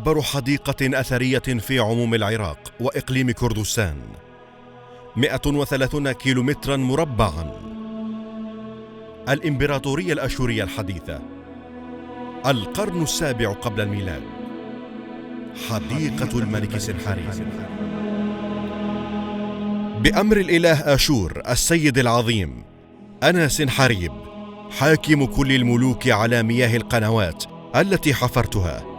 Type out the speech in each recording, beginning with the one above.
أكبر حديقة أثرية في عموم العراق وإقليم كردستان، 130 كيلومترا مربعا. الإمبراطورية الأشورية الحديثة، القرن السابع قبل الميلاد، حديقة الملك سنحاريب. بأمر الإله آشور السيد العظيم، أنا سنحاريب حاكم كل الملوك على مياه القنوات التي حفرتها.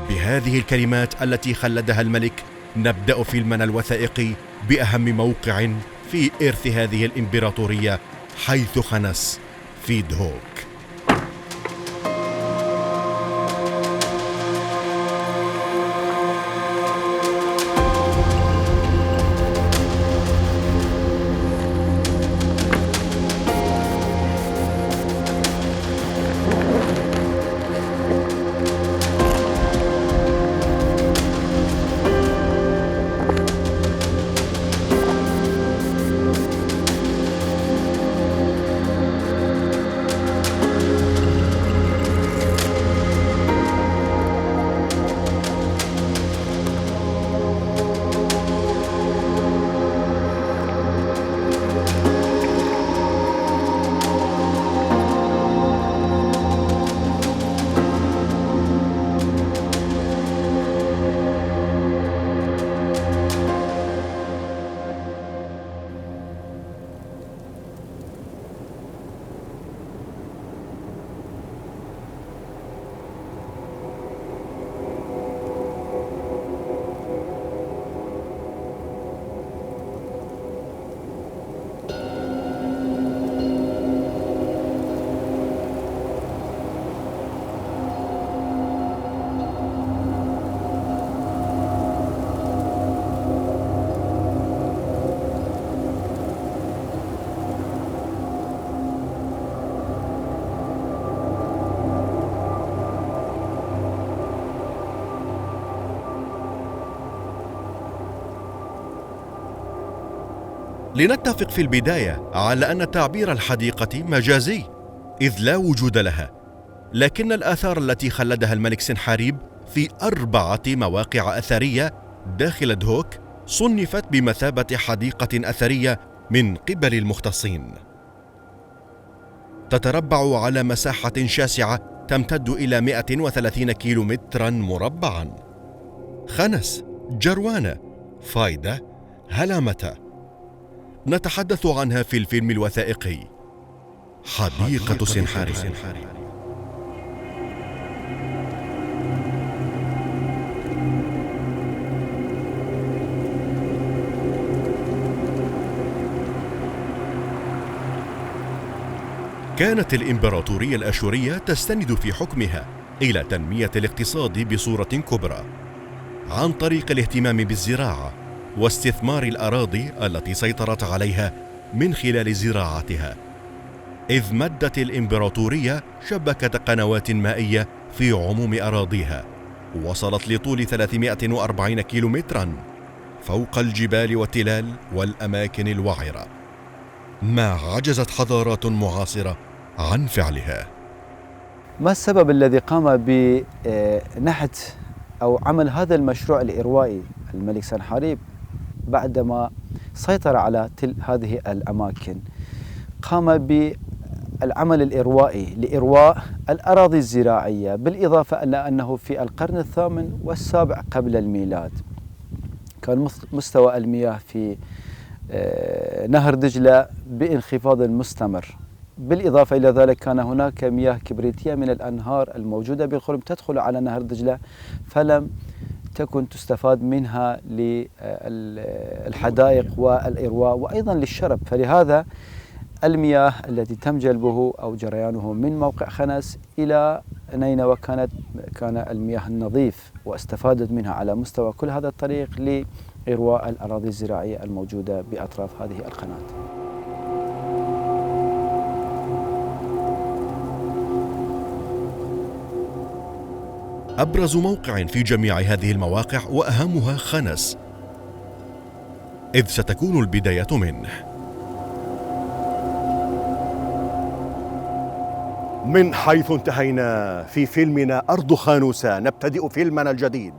بهذه الكلمات التي خلدها الملك نبدأ فيلمنا الوثائقي بأهم موقع في إرث هذه الإمبراطورية، حيث خنس في دهوك. لنتفق في البداية على أن تعبير الحديقة مجازي، إذ لا وجود لها، لكن الآثار التي خلدها الملك سنحاريب في 4 مواقع أثرية داخل دهوك صنفت بمثابة حديقة أثرية من قبل المختصين. تتربع على مساحة شاسعة تمتد إلى 130 كيلومترا مربعا. خنس، جروانة، فايدة، هلامة، نتحدث عنها في الفيلم الوثائقي حديقة سنحاريب. كانت الإمبراطورية الأشورية تستند في حكمها إلى تنمية الاقتصاد بصورة كبرى عن طريق الاهتمام بالزراعة واستثمار الأراضي التي سيطرت عليها من خلال زراعتها، إذ مدت الإمبراطورية شبكة قنوات مائية في عموم أراضيها وصلت لطول 340 كيلومترا فوق الجبال والتلال والأماكن الوعرة، ما عجزت حضارات معاصرة عن فعلها. ما السبب الذي قام بنحت أو عمل هذا المشروع الإروائي الملك سنحاريب بعدما سيطر على هذه الأماكن؟ قام بالعمل الإروائي لإرواء الأراضي الزراعية، بالإضافة إلى أنه في القرن الثامن والسابع قبل الميلاد كان مستوى المياه في نهر دجلة بانخفاض مستمر. بالإضافة إلى ذلك كان هناك مياه كبريتية من الأنهار الموجودة بالقرب تدخل على نهر دجلة، فلم تكن تستفاد منها للحدائق والإرواء وأيضا للشرب، فلهذا المياه التي تم جلبه أو جريانه من موقع خنس إلى نينوى كان المياه النظيف، واستفادت منها على مستوى كل هذا الطريق إرواء الأراضي الزراعية الموجودة بأطراف هذه القناة. أبرز موقع في جميع هذه المواقع وأهمها خنس، إذ ستكون البداية منه. من حيث انتهينا في فيلمنا أرض خانوسة نبتدئ فيلمنا الجديد،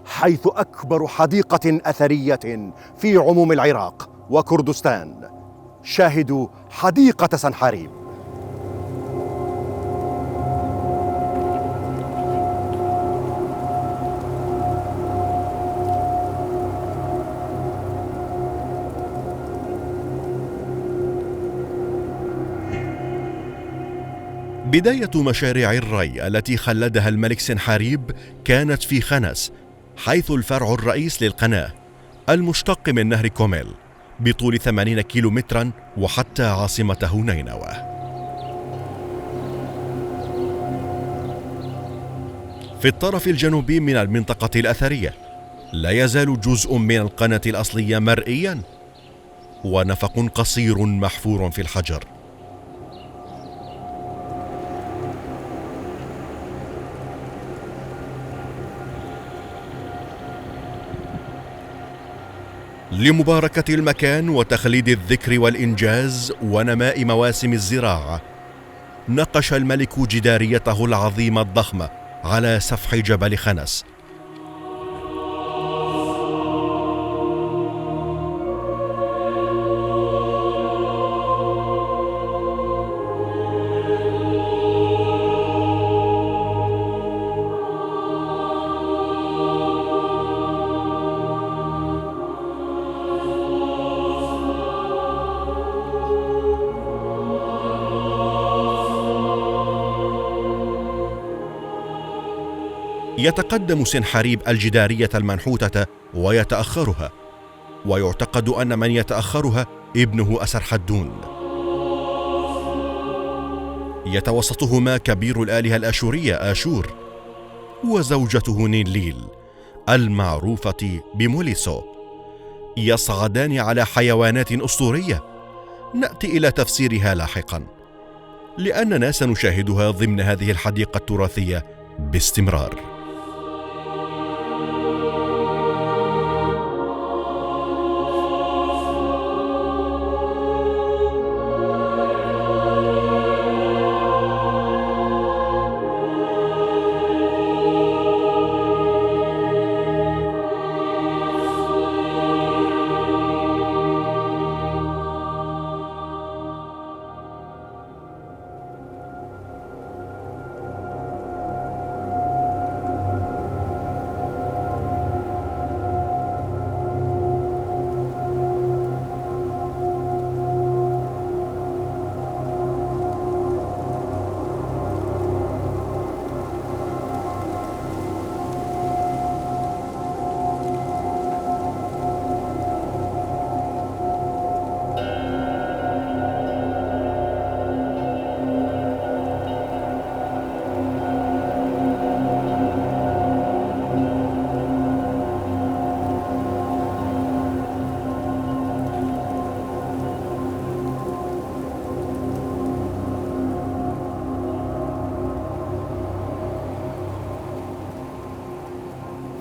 حيث أكبر حديقة أثرية في عموم العراق وكردستان. شاهدوا حديقة سنحاريب. بداية مشاريع الري التي خلدها الملك سنحاريب كانت في خنس، حيث الفرع الرئيس للقناة المشتق من نهر كوميل بطول 80 كيلومترا وحتى عاصمته نينوى. في الطرف الجنوبي من المنطقة الأثرية لا يزال جزء من القناة الأصلية مرئيا، ونفق قصير محفور في الحجر. لمباركة المكان وتخليد الذكر والإنجاز ونماء مواسم الزراعة، نقش الملك جداريته العظيمة الضخمة على سفح جبل خنس. يتقدم سنحاريب الجدارية المنحوتة ويتأخرها، ويعتقد أن من يتأخرها ابنه أسرحدون. يتوسطهما كبير الآلهة الآشورية آشور وزوجته نينليل المعروفة بموليسو، يصعدان على حيوانات أسطورية نأتي إلى تفسيرها لاحقا، لأننا سنشاهدها ضمن هذه الحديقة التراثية باستمرار.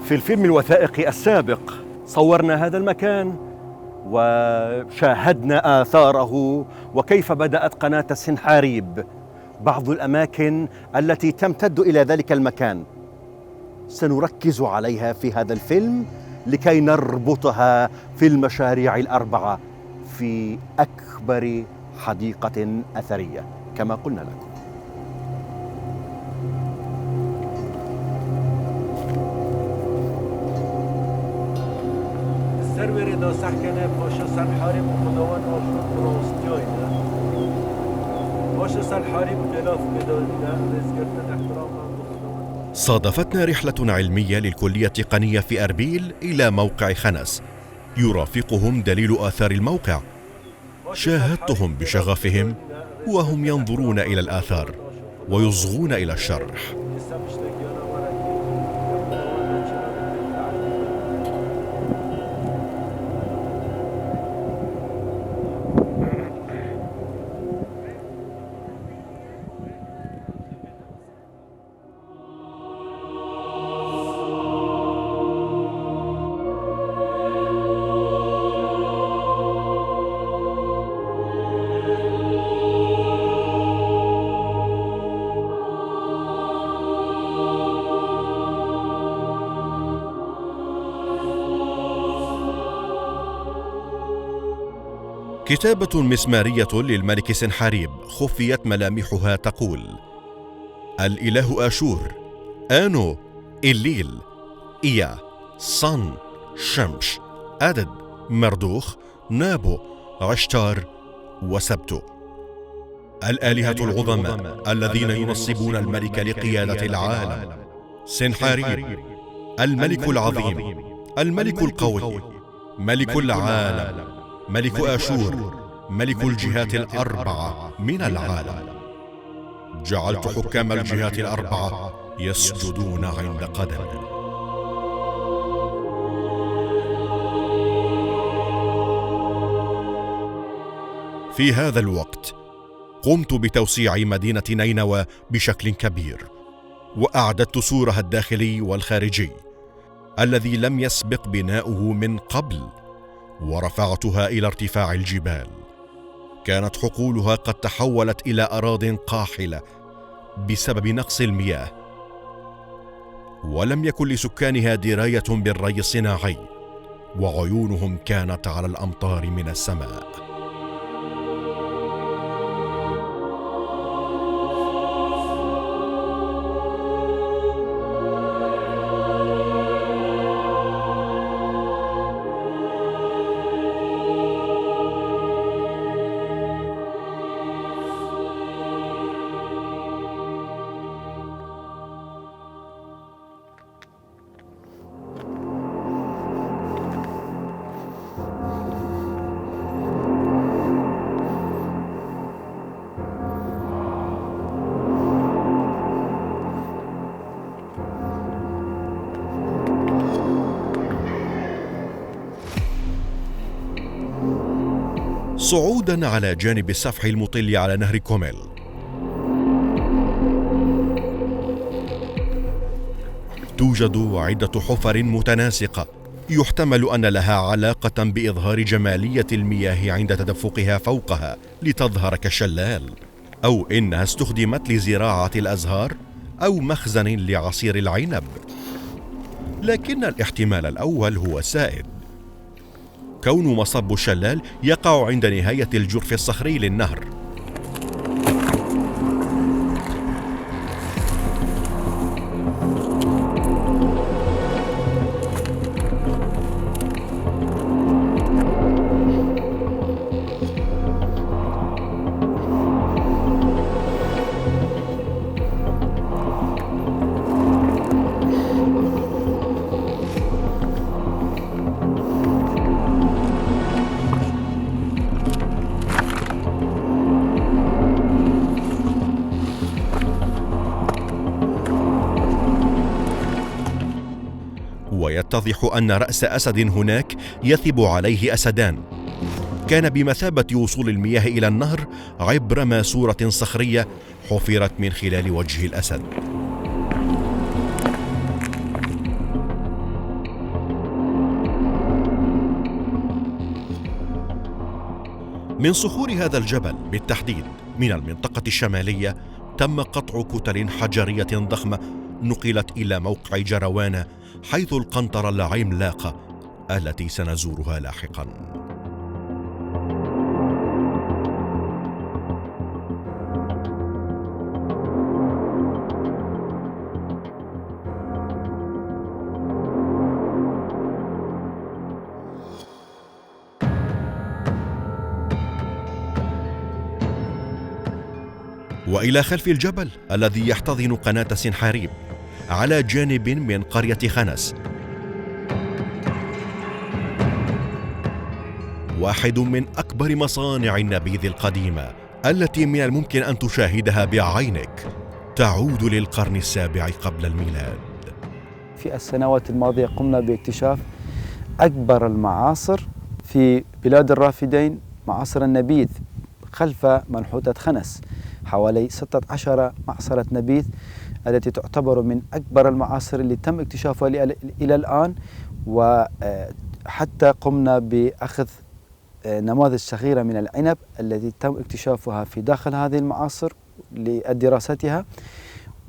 في الفيلم الوثائقي السابق صورنا هذا المكان وشاهدنا آثاره وكيف بدأت قناة سنحاريب، بعض الأماكن التي تمتد إلى ذلك المكان سنركز عليها في هذا الفيلم لكي نربطها في المشاريع الأربعة في أكبر حديقة أثرية كما قلنا لكم. صادفتنا رحلة علمية للكلية التقنية في أربيل إلى موقع خنس، يرافقهم دليل آثار الموقع. شاهدتهم بشغفهم وهم ينظرون إلى الآثار ويصغون إلى الشرح. كتابة مسمارية للملك سنحاريب خفيت ملامحها تقول: الإله آشور، آنو، إليل، إيا، صن، شمش، أدد، مردوخ، نابو، عشتار، وسبتو، الآلهة العظماء الذين ينصبون الملك لقيادة العالم. سنحاريب، الملك العظيم، الملك القوي، ملك العالم، ملك آشور، ملك الجهات الأربعة من العالم. جعلت حكام الجهات الأربعة يسجدون عند قدمه. في هذا الوقت قمت بتوسيع مدينة نينوى بشكل كبير، وأعددت سورها الداخلي والخارجي الذي لم يسبق بناؤه من قبل، ورفعتها إلى ارتفاع الجبال. كانت حقولها قد تحولت إلى أراضٍ قاحلة بسبب نقص المياه، ولم يكن لسكانها دراية بالري الصناعي، وعيونهم كانت على الأمطار من السماء. صعوداً على جانب السفح المطل على نهر كوميل، توجد عدة حفر متناسقة يحتمل أن لها علاقة بإظهار جمالية المياه عند تدفقها فوقها لتظهر كشلال، أو إنها استخدمت لزراعة الأزهار أو مخزن لعصير العنب. لكن الاحتمال الأول هو سائد، كون مصب الشلال يقع عند نهاية الجرف الصخري للنهر. ويتضح أن رأس أسد هناك يثب عليه أسدان، كان بمثابة وصول المياه إلى النهر عبر ماسورة صخرية حفرت من خلال وجه الأسد. من صخور هذا الجبل بالتحديد من المنطقة الشمالية تم قطع كتل حجرية ضخمة نقلت إلى موقع جروانة، حيث القنطرة العملاقة التي سنزورها لاحقاً. وإلى خلف الجبل الذي يحتضن قناة سنحاريب على جانب من قرية خنس، واحد من أكبر مصانع النبيذ القديمة التي من الممكن أن تشاهدها بعينك، تعود للقرن السابع قبل الميلاد. في السنوات الماضية قمنا باكتشاف أكبر المعاصر في بلاد الرافدين، معاصر النبيذ خلف منحوتة خنس، حوالي 16 معصرة نبيذ التي تعتبر من أكبر المعاصر اللي تم اكتشافها إلى الآن. وحتى قمنا بأخذ نماذج صغيرة من العنب التي تم اكتشافها في داخل هذه المعاصر لدراستها،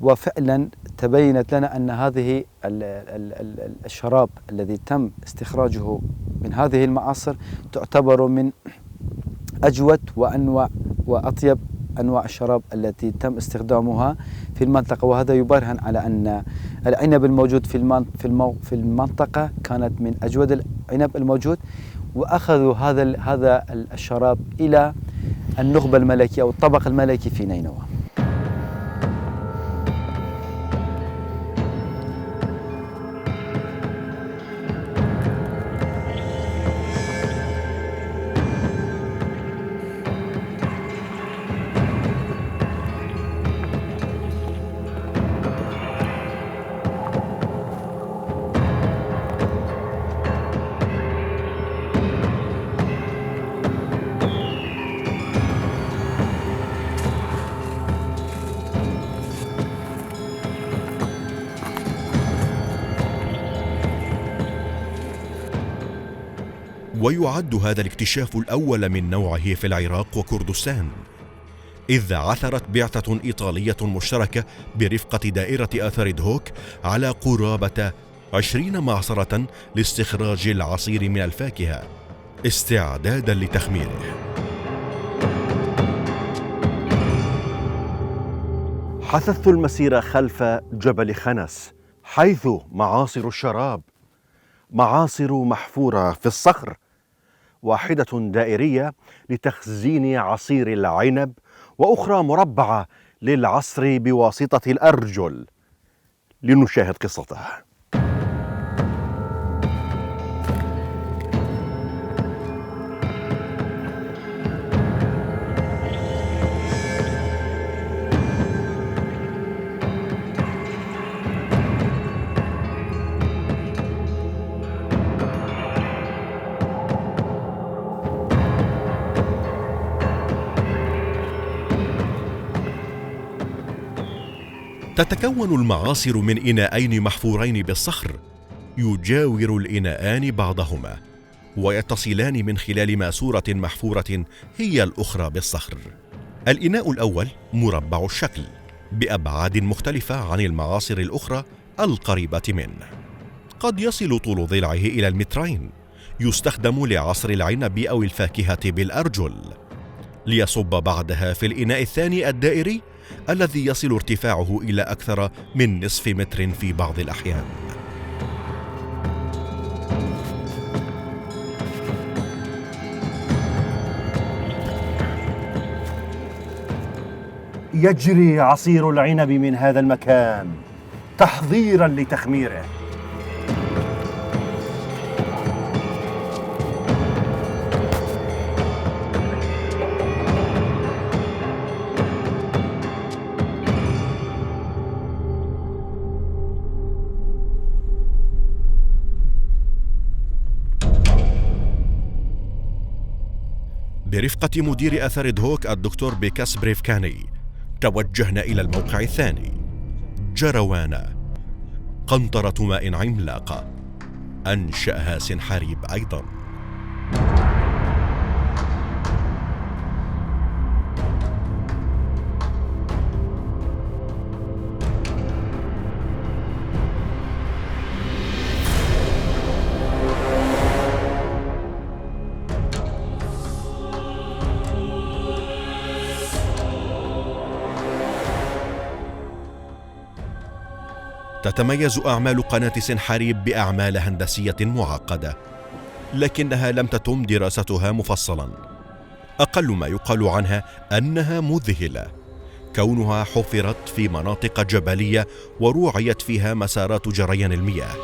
وفعلا تبينت لنا أن هذه الشراب الذي تم استخراجه من هذه المعاصر تعتبر من أجود وأنواع وأطيب أنواع الشراب التي تم استخدامها في المنطقة، وهذا يبرهن على أن العنب الموجود في المنطقة كانت من أجود العنب الموجود، وأخذوا هذا الشراب إلى النخبة الملكية أو الطبق الملكي في نينوى. ويعد هذا الاكتشاف الأول من نوعه في العراق وكردستان، إذ عثرت بعثة إيطالية مشتركة برفقة دائرة آثار هوك على قرابة 20 معصرة لاستخراج العصير من الفاكهة استعدادا لتخميره. حثثت المسير خلف جبل خنس، حيث معاصر الشراب، معاصر محفورة في الصخر، واحدة دائرية لتخزين عصير العنب، وأخرى مربعة للعصر بواسطة الأرجل. لنشاهد قصتها. تتكون المعاصر من إناءين محفورين بالصخر يجاور الإناءان بعضهما، ويتصلان من خلال ماسورة محفورة هي الأخرى بالصخر. الإناء الأول مربع الشكل بأبعاد مختلفة عن المعاصر الأخرى القريبة منه، قد يصل طول ضلعه إلى 2 متر. يستخدم لعصر العنب أو الفاكهة بالأرجل، ليصب بعدها في الإناء الثاني الدائري الذي يصل ارتفاعه إلى أكثر من نصف متر في بعض الأحيان. يجري عصير العنب من هذا المكان تحضيرا لتخميره. برفقة مدير آثار هوك الدكتور بيكاس بريفكاني توجهنا إلى الموقع الثاني، جروانا، قنطرة ماء عملاقة أنشأها سنحاريب أيضا. تتميز أعمال قناة سنحاريب بأعمال هندسية معقدة، لكنها لم تتم دراستها مفصلا. أقل ما يقال عنها أنها مذهلة، كونها حفرت في مناطق جبلية وروعيت فيها مسارات جريان المياه.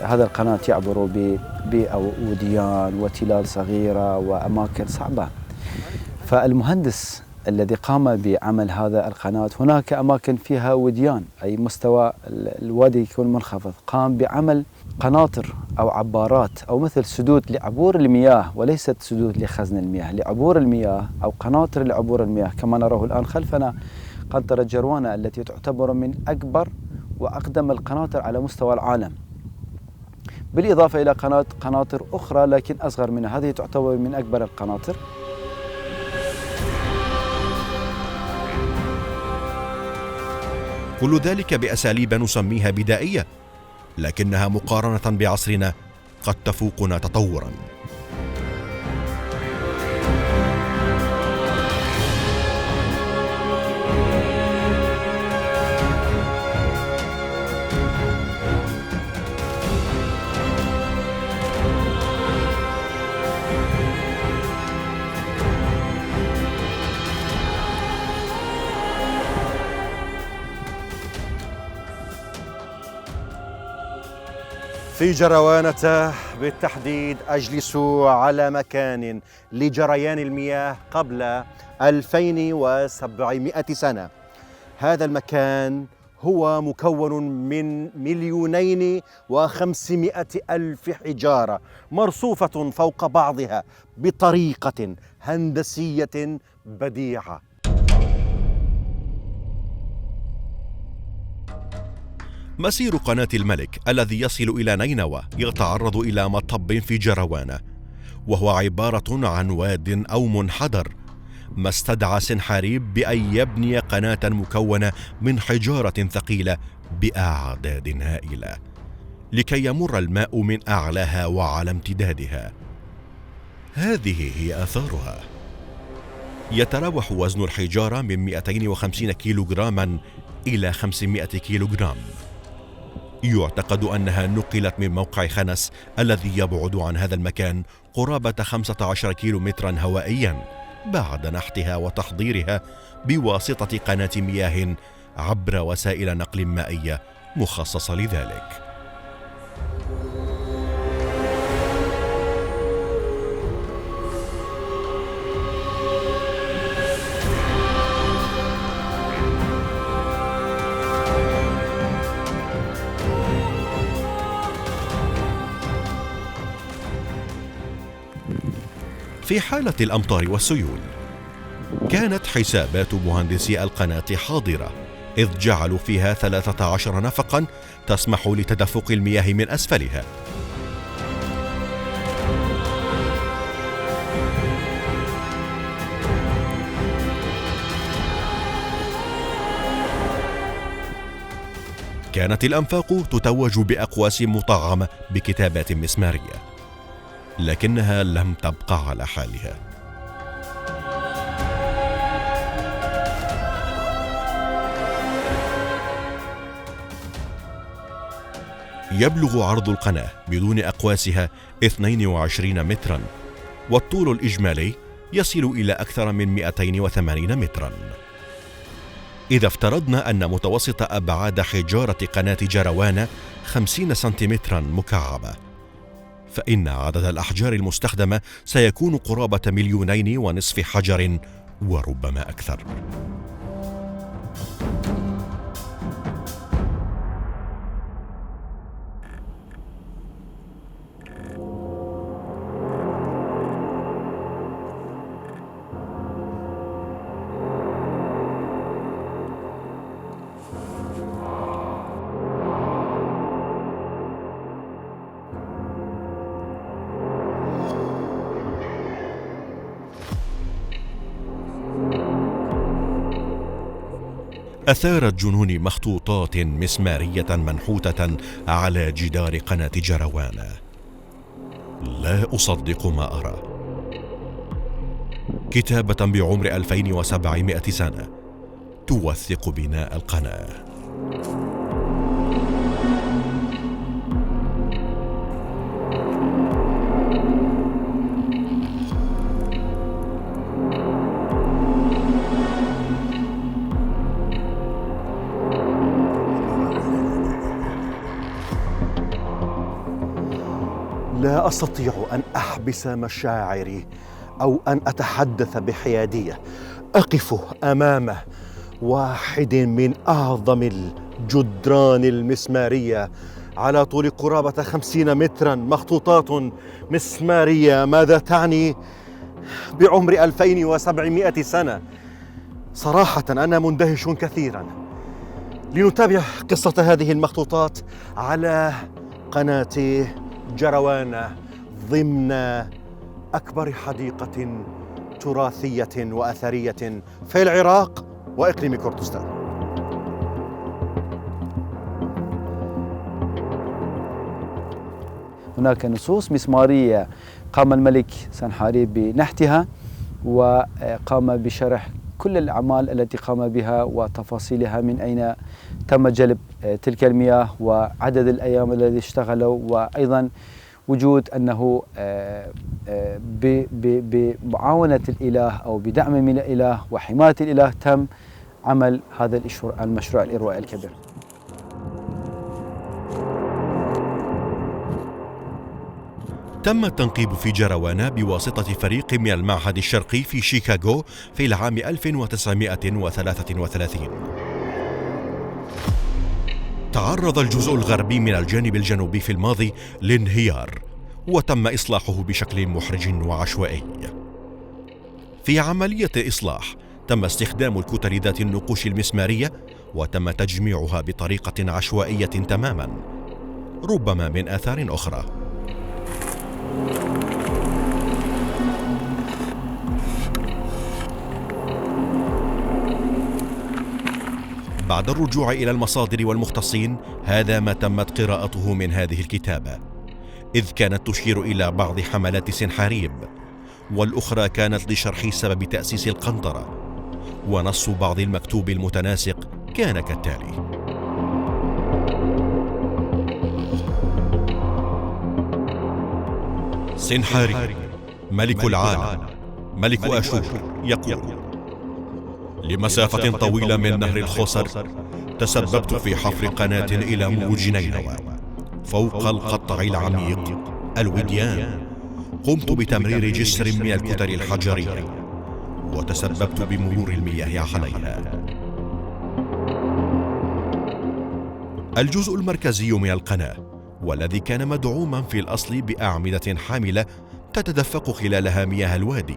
هذا القناة يعبر ببيئة ووديان وتلال صغيرة وأماكن صعبة، فالمهندس الذي قام بعمل هذا القناة هناك أماكن فيها وديان، أي مستوى الوادي يكون منخفض، قام بعمل قناطر أو عبارات أو مثل سدود لعبور المياه، وليست سدود لخزن المياه، لعبور المياه أو قناطر لعبور المياه. كما نراه الآن خلفنا قنطرة جروانة التي تعتبر من أكبر وأقدم القناطر على مستوى العالم، بالإضافة إلى قناطر أخرى لكن أصغر منها، هذه تعتبر من أكبر القناطر. كل ذلك بأساليب نسميها بدائية، لكنها مقارنة بعصرنا قد تفوقنا تطوراً. في جروانة بالتحديد أجلس على مكان لجريان المياه قبل 2700 سنة. هذا المكان هو مكون من 2,500,000 حجارة مرصوفة فوق بعضها بطريقة هندسية بديعة. مسير قناة الملك الذي يصل إلى نينوى يتعرض إلى مطب في جروانة، وهو عبارة عن واد أو منحدر، ما استدعى سنحاريب بأن يبني قناة مكونة من حجارة ثقيلة بأعداد هائلة لكي يمر الماء من أعلاها وعلى امتدادها. هذه هي آثارها. يتراوح وزن الحجارة من 250 كيلوغراما إلى 500 كيلوغرام. يعتقد أنها نقلت من موقع خنس الذي يبعد عن هذا المكان قرابة 15 كيلومترا هوائيا بعد نحتها وتحضيرها بواسطة قناة مياه عبر وسائل نقل مائية مخصصة لذلك. في حالة الأمطار والسيول كانت حسابات مهندسي القناة حاضرة، إذ جعلوا فيها 13 نفقا تسمح لتدفق المياه من أسفلها. كانت الأنفاق تتوج بأقواس مطعمة بكتابات مسمارية، لكنها لم تبقى على حالها. يبلغ عرض القناة بدون أقواسها 22 مترا، والطول الإجمالي يصل إلى أكثر من 280 مترا. إذا افترضنا أن متوسط أبعاد حجارة قناة جروانة 50 سنتيمترا مكعبة، فإن عدد الأحجار المستخدمة سيكون قرابة 2.5 مليون حجر وربما أكثر. أثارت جنوني مخطوطات مسمارية منحوتة على جدار قناة جروانة. لا أصدق ما أرى. كتابة بعمر 2700 سنة توثق بناء القناة. لا أستطيع أن أحبس مشاعري أو أن أتحدث بحيادية. أقف أمام واحد من أعظم الجدران المسمارية على طول قرابة 50 مترا، مخطوطات مسمارية. ماذا تعني بعمر 2700 سنة؟ صراحة أنا مندهش كثيرا. لنتابع قصة هذه المخطوطات على قناة جروانة ضمن أكبر حديقة تراثية وأثرية في العراق وإقليم كردستان. هناك نصوص مسمارية قام الملك سنحاريب بنحتها، وقام بشرح كل الأعمال التي قام بها وتفاصيلها، من أين تم جلب تلك المياه وعدد الأيام الذي اشتغلوا، وأيضا وجود أنه بمعاونة الإله أو بدعم من الإله وحماية الإله تم عمل هذا المشروع الإروائي الكبير. تم التنقيب في جروانة بواسطة فريق من المعهد الشرقي في شيكاغو في العام 1933. تعرض الجزء الغربي من الجانب الجنوبي في الماضي لانهيار، وتم إصلاحه بشكل محرج وعشوائي. في عملية الإصلاح تم استخدام الكتل ذات النقوش المسمارية، وتم تجميعها بطريقة عشوائية تماما، ربما من آثار أخرى. بعد الرجوع إلى المصادر والمختصين، هذا ما تمت قراءته من هذه الكتابة، إذ كانت تشير إلى بعض حملات سنحاريب، والأخرى كانت لشرح سبب تأسيس القنطرة. ونص بعض المكتوب المتناسق كان كالتالي: سنحاريب ملك العالم، ملك آشور، يقول: لمسافة طويلة من نهر الخوصر تسببت في حفر قناة إلى موج نينوى فوق القطع العميق الوديان. قمت بتمرير جسر من الكتل الحجرية، وتسببت بمرور المياه عليها. الجزء المركزي من القناة، والذي كان مدعوما في الأصل بأعمدة حاملة تتدفق خلالها مياه الوادي،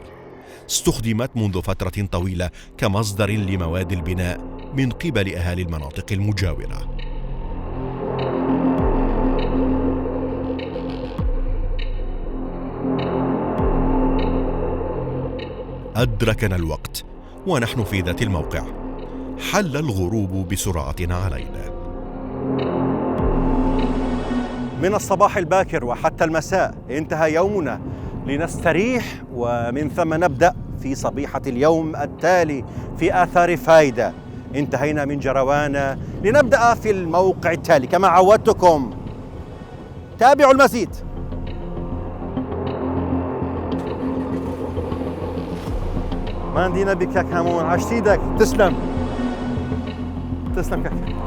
استخدمت منذ فترة طويلة كمصدر لمواد البناء من قبل أهالي المناطق المجاورة. أدركنا الوقت ونحن في ذات الموقع. حل الغروب بسرعة علينا. من الصباح الباكر وحتى المساء انتهى يومنا، لنستريح ومن ثم نبدأ في صبيحة اليوم التالي في آثار فايدة. انتهينا من جروانة، لنبدأ في الموقع التالي كما عودتكم. تابعوا المزيد. ما ندينا بك يا كامون، عشت ايدك. تسلم تسلم كاكا.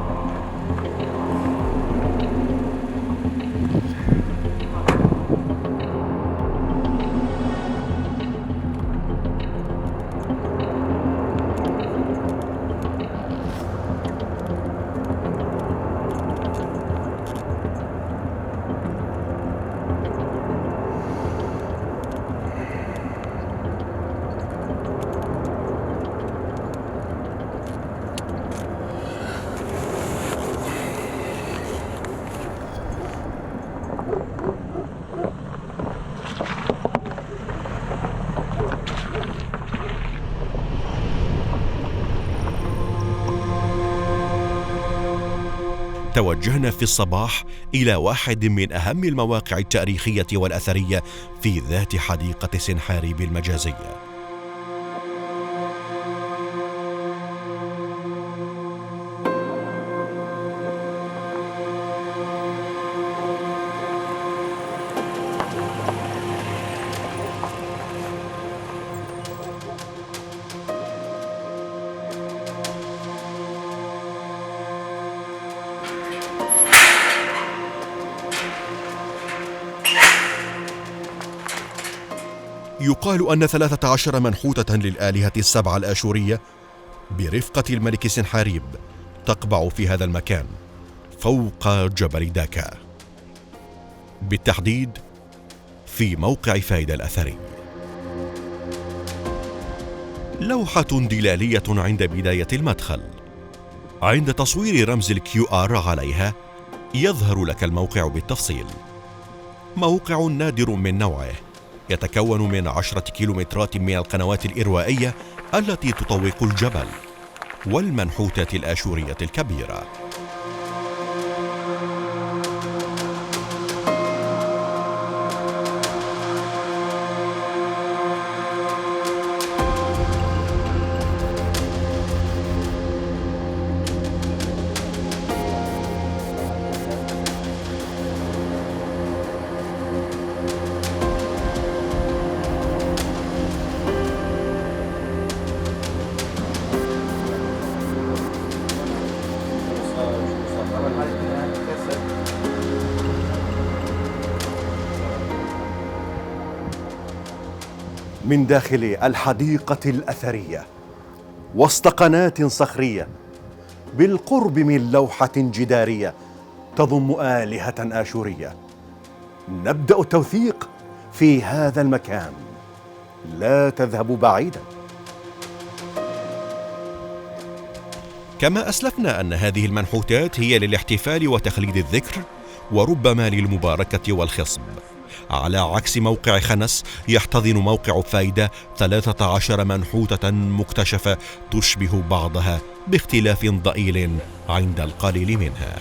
توجهنا في الصباح إلى واحد من أهم المواقع التاريخية والأثرية في ذات حديقة سنحاريب المجازية. يقال أن 13 منحوتة للآلهة السبعة الآشورية برفقة الملك سنحاريب تقبع في هذا المكان فوق جبل داكا، بالتحديد في موقع فايدة الأثري. لوحة دلالية عند بداية المدخل، عند تصوير رمز الQR عليها يظهر لك الموقع بالتفصيل. موقع نادر من نوعه، يتكون من 10 كيلومترات من القنوات الإروائية التي تطوق الجبل والمنحوتات الآشورية الكبيرة. من داخل الحديقة الأثرية وسط قناة صخرية بالقرب من لوحة جدارية تضم آلهة آشورية، نبدأ التوثيق في هذا المكان. لا تذهبوا بعيدا. كما أسلفنا أن هذه المنحوتات هي للاحتفال وتخليد الذكر وربما للمباركة والخصب، على عكس موقع خنس يحتضن موقع فايدة 13 منحوتة مكتشفة تشبه بعضها باختلاف ضئيل عند القليل منها.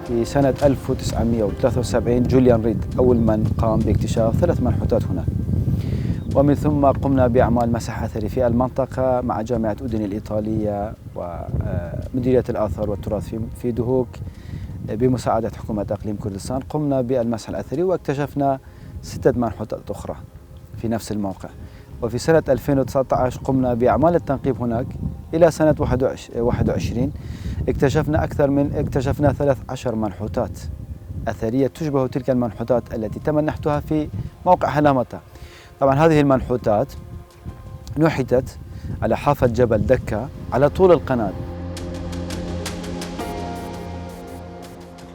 في سنة 1973 جوليان ريد أول من قام باكتشاف 3 منحوتات هناك، ومن ثم قمنا بأعمال مسح أثري في المنطقة مع جامعة أودين الإيطالية ومديرية الآثار والتراث في دهوك بمساعدة حكومة إقليم كردستان. قمنا بالمسح الأثري واكتشفنا 6 منحوتات أخرى في نفس الموقع. وفي سنة 2019 قمنا بأعمال التنقيب هناك إلى سنة 21 اكتشفنا 13 منحوتات أثرية تشبه تلك المنحوتات التي تم نحتها في موقع هلامتا. طبعا هذه المنحوتات نحتت على حافة جبل دكا على طول القناة.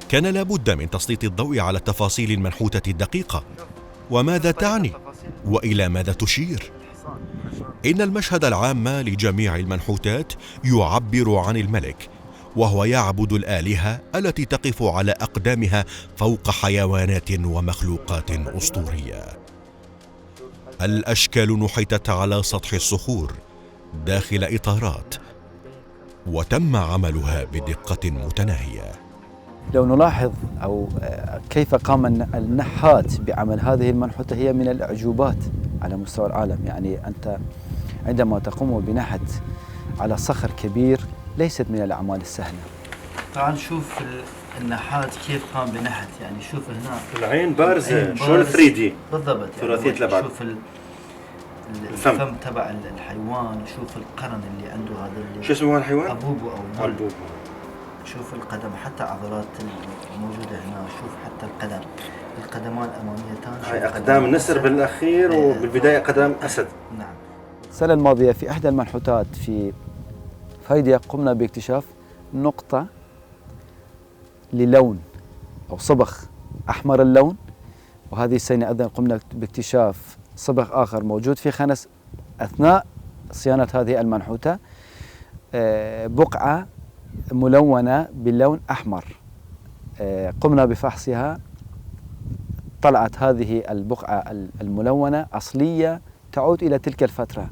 كان لابد من تسليط الضوء على التفاصيل المنحوتة الدقيقة، وماذا تعني وإلى ماذا تشير. إن المشهد العام لجميع المنحوتات يعبر عن الملك، وهو يعبد الآلهة التي تقف على أقدامها فوق حيوانات ومخلوقات أسطورية. الأشكال نحتت على سطح الصخور داخل إطارات، وتم عملها بدقة متناهية. لو نلاحظ أو كيف قام النحات بعمل هذه المنحوتة هي من الأعجوبات على مستوى العالم. يعني أنت عندما تقوم بنحت على صخر كبير ليست من الأعمال السهلة. تعال نشوف النحات كيف قام بنحت. يعني شوف هنا العين بارزة، شلون 3D بالضبط، ثلاثية يعني الأبعاد. شوف الفم تبع الحيوان، شوف القرن اللي عنده هذا اللي شو اسمه الحيوان؟ أبوبو أو البوبو. شوف القدم، حتى عضلات الموجودة هنا، شوف حتى القدم، القدمان الأماميتان، هاي أقدام النسر بالأخير وبالبداية قدم أسد. نعم. السنة الماضية في إحدى المنحوتات في فايدة قمنا باكتشاف نقطة للون أو صبغ أحمر اللون، وهذه السنة أيضا قمنا باكتشاف صبغ آخر موجود في خنس أثناء صيانة هذه المنحوتة، بقعة ملونة باللون أحمر. قمنا بفحصها، طلعت هذه البقعة الملونة أصلية تعود إلى تلك الفترة.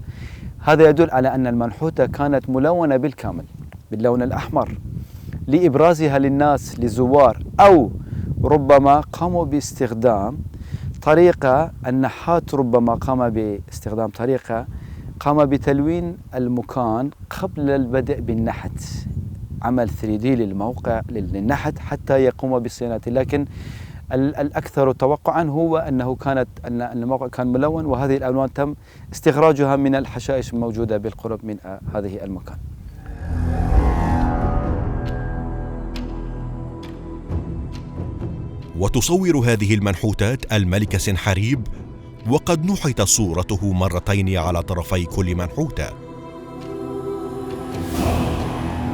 هذا يدل على أن المنحوتة كانت ملونة بالكامل باللون الأحمر لإبرازها للناس للزوار، أو ربما قاموا باستخدام طريقة النحات، ربما قام باستخدام طريقة قام بتلوين المكان قبل البدء بالنحت، عمل 3D للموقع للنحت حتى يقوم بصيانته. لكن الأكثر توقعا هو أن الموقع كان ملون، وهذه الألوان تم استخراجها من الحشائش الموجودة بالقرب من هذه المكان. وتصور هذه المنحوتات الملك سنحريب، وقد نحت صورته مرتين على طرفي كل منحوتة.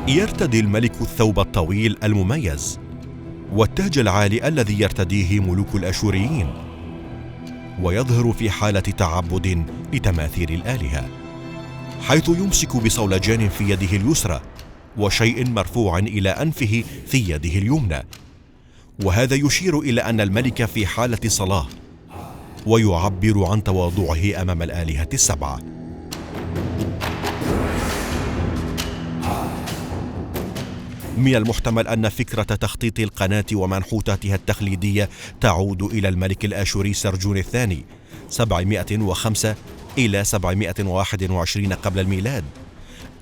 يرتدي الملك الثوب الطويل المميز والتاج العالي الذي يرتديه ملوك الأشوريين، ويظهر في حالة تعبد لتماثيل الآلهة، حيث يمسك بصولجان في يده اليسرى وشيء مرفوع إلى أنفه في يده اليمنى، وهذا يشير إلى أن الملك في حالة صلاة، ويعبر عن تواضعه أمام الآلهة السبعة. من المحتمل أن فكرة تخطيط القناة ومنحوتاتها التقليدية تعود إلى الملك الآشوري سرجون الثاني 705 إلى 721 قبل الميلاد،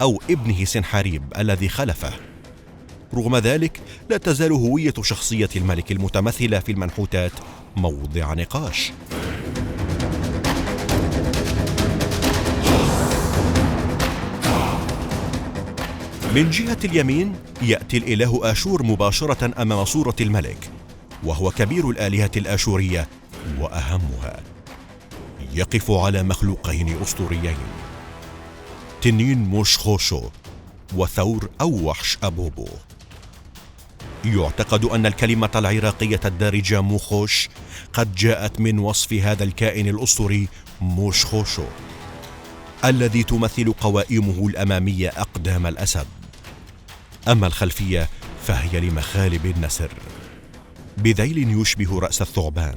أو ابنه سنحريب الذي خلفه. رغم ذلك، لا تزال هوية شخصية الملك المتمثلة في المنحوتات موضع نقاش. من جهة اليمين يأتي الإله آشور مباشرة أمام صورة الملك، وهو كبير الآلهة الآشورية وأهمها. يقف على مخلوقين أسطوريين، تنين موشخوشو وثور أو وحش أبوبو. يعتقد أن الكلمة العراقية الدارجة موخوش قد جاءت من وصف هذا الكائن الأسطوري موشخوشو، الذي تمثل قوائمه الأمامية أقدام الأسد، أما الخلفية فهي لمخالب النسر بذيل يشبه رأس الثعبان.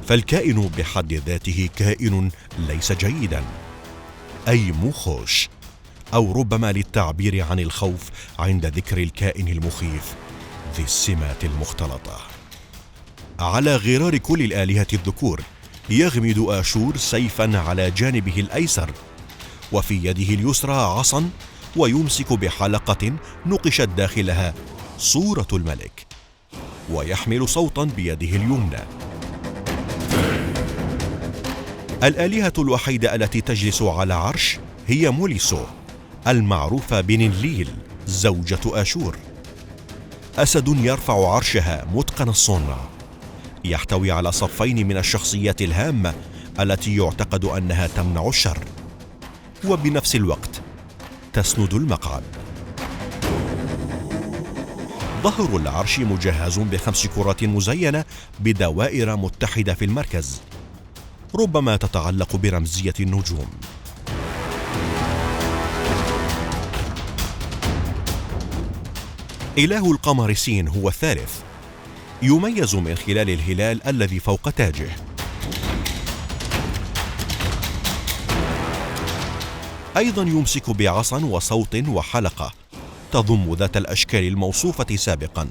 فالكائن بحد ذاته كائن ليس جيدا، أي مخوش، أو ربما للتعبير عن الخوف عند ذكر الكائن المخيف ذي السمات المختلطة. على غرار كل الآلهة الذكور يغمد آشور سيفا على جانبه الأيسر، وفي يده اليسرى عصا، ويمسك بحلقة نقشت داخلها صورة الملك، ويحمل صوتا بيده اليمنى. الآلهة الوحيدة التي تجلس على عرش هي موليسو المعروفة بننليل زوجة آشور، أسد يرفع عرشها متقن الصنع، يحتوي على صفين من الشخصيات الهامة التي يعتقد أنها تمنع الشر، وبنفس الوقت تسند المقعد. ظهر العرش مجهز ب5 كرات مزينة بدوائر متحدة في المركز، ربما تتعلق برمزية النجوم. إله القمر سين هو الثالث، يميز من خلال الهلال الذي فوق تاجه. أيضا يمسك بعصا وصوت وحلقة تضم ذات الأشكال الموصوفة سابقا.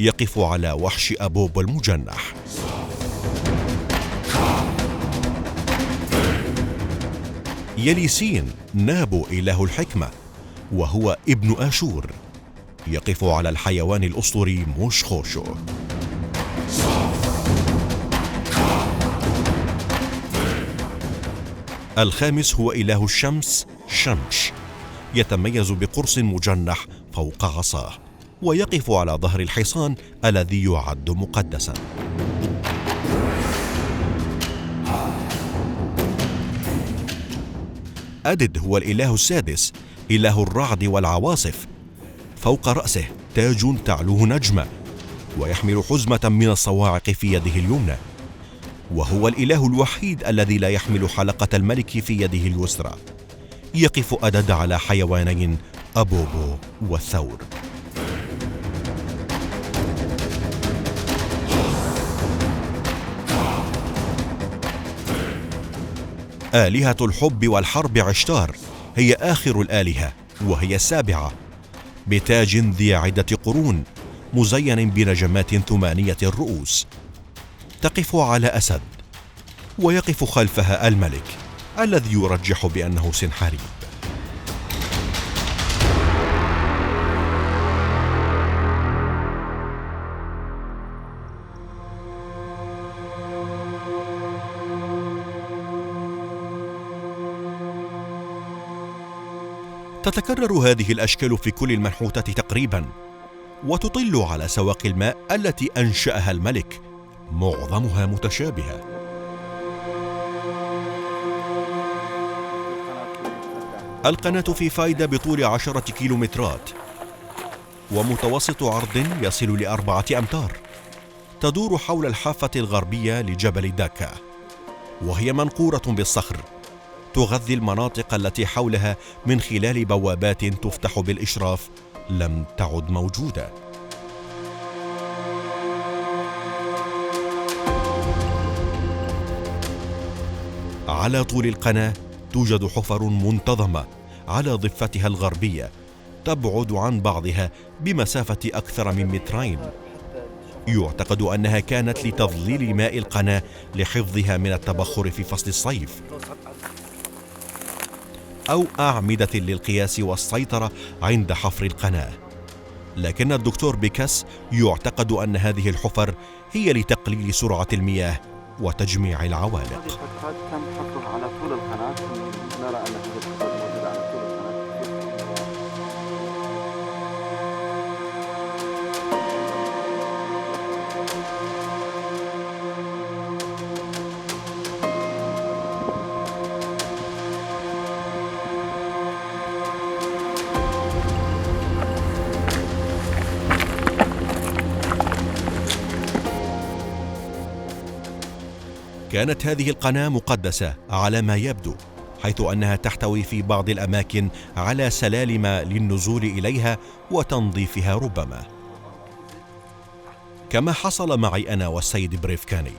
يقف على وحش أبوب المجنح. يلي سين نابو إله الحكمة، وهو ابن آشور، يقف على الحيوان الأسطوري موشخوشو. الخامس هو إله الشمس شمش، يتميز بقرص مجنح فوق عصاه، ويقف على ظهر الحصان الذي يعد مقدسا. أدد هو الإله السادس، إله الرعد والعواصف، فوق رأسه تاج تعلوه نجمة، ويحمل حزمة من الصواعق في يده اليمنى، وهو الإله الوحيد الذي لا يحمل حلقة الملك في يده اليسرى. يقف أدد على حيوانين أبوبو والثور. آلهة الحب والحرب عشتار هي آخر الآلهة، وهي السابعة، بتاج ذي عدة قرون مزين بنجمات 8 الرؤوس. تقف على أسد، ويقف خلفها الملك الذي يرجح بأنه سنحريب. تتكرر هذه الأشكال في كل المنحوتات تقريبا، وتطل على سواقي الماء التي أنشأها الملك، معظمها متشابهة. القناة في فايدة بطول 10 كيلومترات، ومتوسط عرض يصل ل4 أمتار، تدور حول الحافة الغربية لجبل داكا، وهي منقورة بالصخر، تغذي المناطق التي حولها من خلال بوابات تفتح بالإشراف لم تعد موجودة. على طول القناة توجد حفر منتظمة على ضفتها الغربية، تبعد عن بعضها بمسافة أكثر من 2 متر. يعتقد أنها كانت لتظليل ماء القناة لحفظها من التبخر في فصل الصيف، أو أعمدة للقياس والسيطرة عند حفر القناة. لكن الدكتور بيكاس يعتقد أن هذه الحفر هي لتقليل سرعة المياه وتجميع العوالق. تم حفرها على طول القناة، نرى أن هذه الحفر موجودة على طول القناة. كانت هذه القناة مقدسة على ما يبدو، حيث أنها تحتوي في بعض الأماكن على سلالم للنزول إليها وتنظيفها ربما، كما حصل معي أنا والسيد بريفكاني.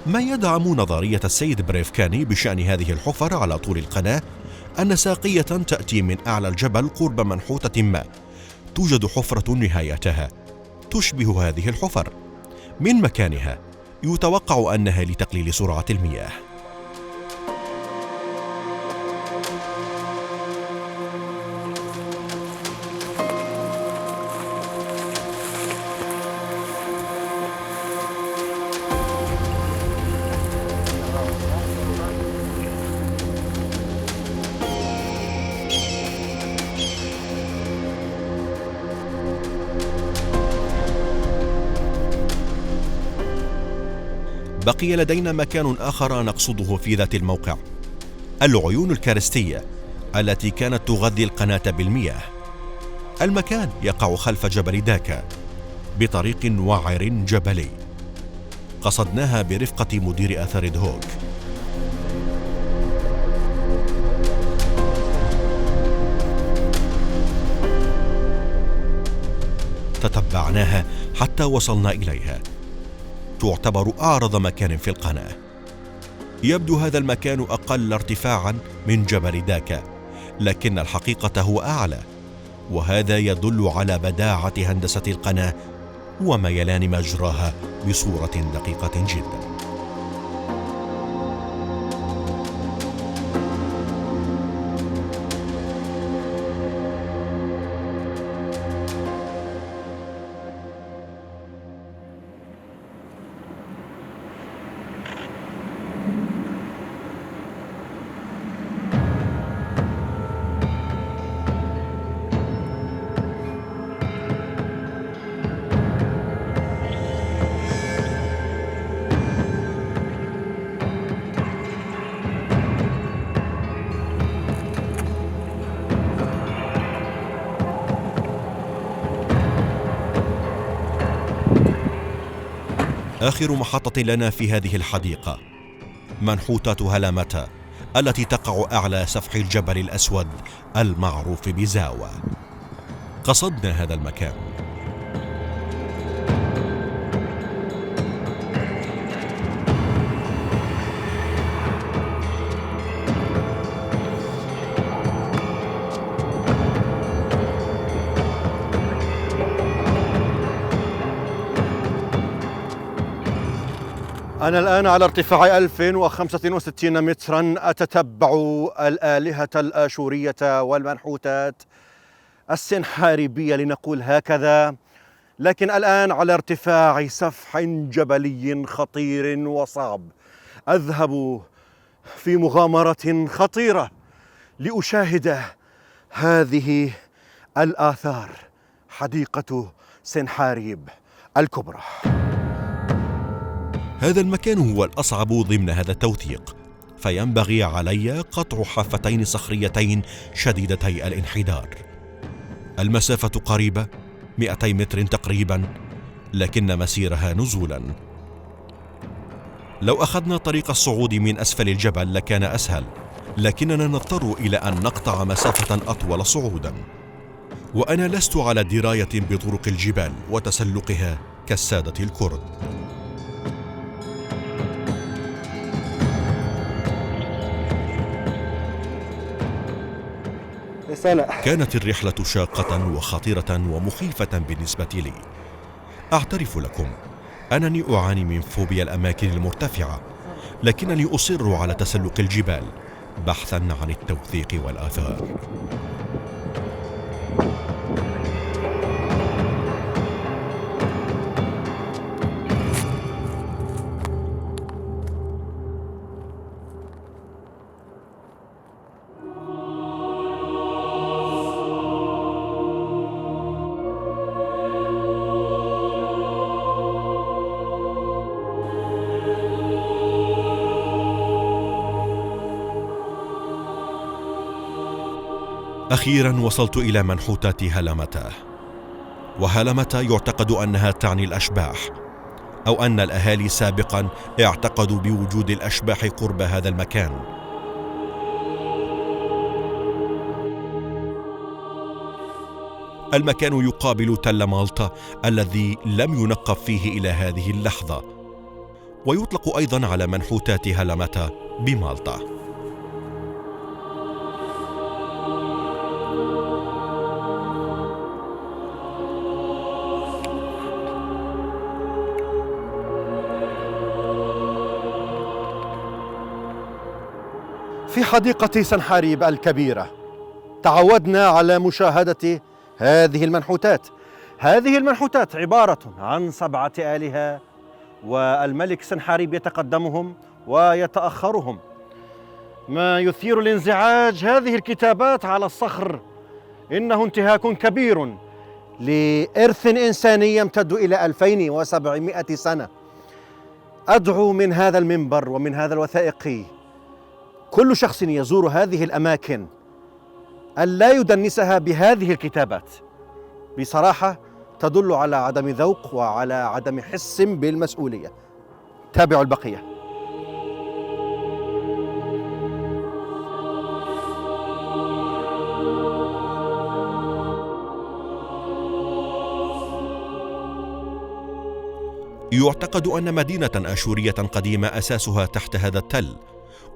ما يدعم نظرية السيد بريفكاني بشأن هذه الحفر على طول القناة أن ساقية تأتي من أعلى الجبل قرب منحوتة ما توجد حفرة نهايتها تشبه هذه الحفر. من مكانها يتوقع أنها لتقليل سرعة المياه. بقي لدينا مكان آخر نقصده في ذات الموقع، العيون الكارستية التي كانت تغذي القناة بالمياه. المكان يقع خلف جبل داكا بطريق وعر جبلي، قصدناها برفقة مدير آثار دهوك. تتبعناها حتى وصلنا إليها. تعتبر أعرض مكان في القناة. يبدو هذا المكان أقل ارتفاعا من جبل داكا، لكن الحقيقة هو أعلى، وهذا يدل على بداعة هندسة القناة وميلان مجراها بصورة دقيقة جدا. آخر محطة لنا في هذه الحديقة منحوتة هلامتا التي تقع أعلى سفح الجبل الأسود المعروف بزاوة. قصدنا هذا المكان. أنا الآن على ارتفاع 1065 مترا أتتبع الآلهة الآشورية والمنحوتات السنحاريبية لنقول هكذا، لكن الآن على ارتفاع سفح جبلي خطير وصعب. أذهب في مغامرة خطيرة لأشاهد هذه الآثار، حديقة سنحاريب الكبرى. هذا المكان هو الأصعب ضمن هذا التوثيق، فينبغي علي قطع حافتين صخريتين شديدتي الانحدار. المسافة قريبة 200 متر تقريبا، لكن مسيرها نزولا. لو أخذنا طريق الصعود من أسفل الجبل لكان أسهل، لكننا نضطر إلى أن نقطع مسافة أطول صعودا. وأنا لست على دراية بطرق الجبال وتسلقها كالسادة الكرد. كانت الرحلة شاقة وخطيرة ومخيفة بالنسبة لي. أعترف لكم أنني أعاني من فوبيا الأماكن المرتفعة، لكنني أصر على تسلق الجبال بحثا عن التوثيق والآثار. أخيرا وصلت إلى منحوتات هلمتا. وهلمتا يعتقد أنها تعني الأشباح، أو أن الأهالي سابقا اعتقدوا بوجود الأشباح قرب هذا المكان. المكان يقابل تل مالطا الذي لم ينقب فيه إلى هذه اللحظة، ويطلق أيضا على منحوتات هلمتا بمالطا. في حديقة سنحاريب الكبيرة تعودنا على مشاهدة هذه المنحوتات. هذه المنحوتات عبارة عن 7 آلهة، والملك سنحاريب يتقدمهم ويتأخرهم. ما يثير الانزعاج هذه الكتابات على الصخر، إنه انتهاك كبير لإرث إنساني يمتد إلى 2700 سنة. أدعو من هذا المنبر ومن هذا الوثائقي كل شخص يزور هذه الأماكن أن لا يدنسها بهذه الكتابات. بصراحة تدل على عدم ذوق وعلى عدم حس بالمسؤولية. تابعوا البقية. يعتقد أن مدينة آشورية قديمة أساسها تحت هذا التل،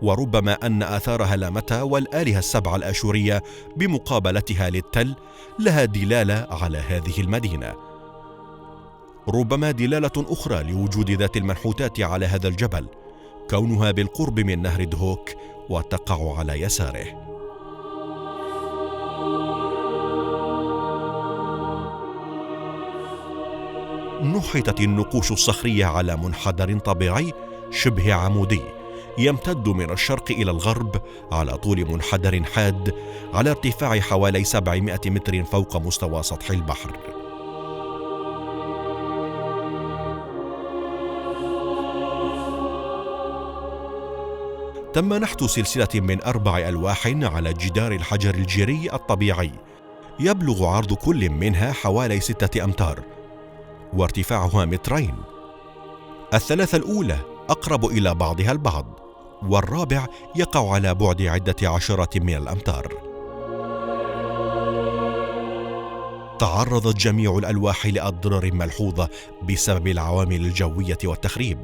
وربما أن آثار هلمتا والآلهة ال7 الآشورية بمقابلتها للتل لها دلالة على هذه المدينة. ربما دلالة أخرى لوجود ذات المنحوتات على هذا الجبل كونها بالقرب من نهر دهوك وتقع على يساره. نحتت النقوش الصخرية على منحدر طبيعي شبه عمودي يمتد من الشرق إلى الغرب على طول منحدر حاد على ارتفاع حوالي 700 متر فوق مستوى سطح البحر. تم نحت سلسلة من 4 ألواح على جدار الحجر الجيري الطبيعي، يبلغ عرض كل منها حوالي 6 أمتار وارتفاعها 2 متر. ال3 الأولى أقرب إلى بعضها البعض، والرابع يقع على بعد عدة عشرات من الأمتار. تعرضت جميع الألواح لأضرار ملحوظة بسبب العوامل الجوية والتخريب.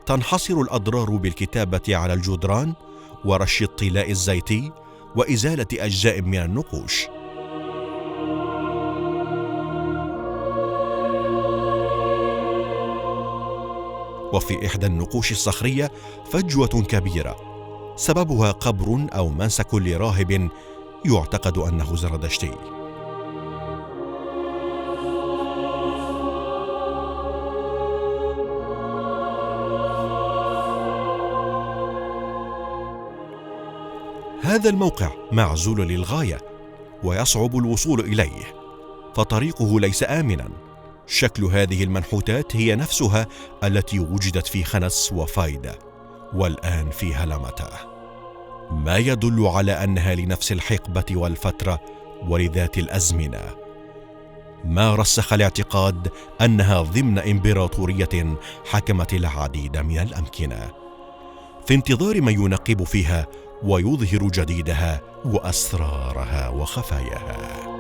تنحصر الأضرار بالكتابة على الجدران ورش الطلاء الزيتي وإزالة أجزاء من النقوش. وفي إحدى النقوش الصخرية فجوة كبيرة سببها قبر أو منسك لراهب يعتقد أنه زردشتي. هذا الموقع معزول للغاية ويصعب الوصول إليه، فطريقه ليس آمناً. شكل هذه المنحوتات هي نفسها التي وجدت في خنس وفايدة والآن في هلمتة، ما يدل على أنها لنفس الحقبة والفترة ولذات الأزمنة، ما رسخ الاعتقاد أنها ضمن إمبراطورية حكمت العديد من الأمكنة، في انتظار من ينقب فيها ويظهر جديدها وأسرارها وخفاياها.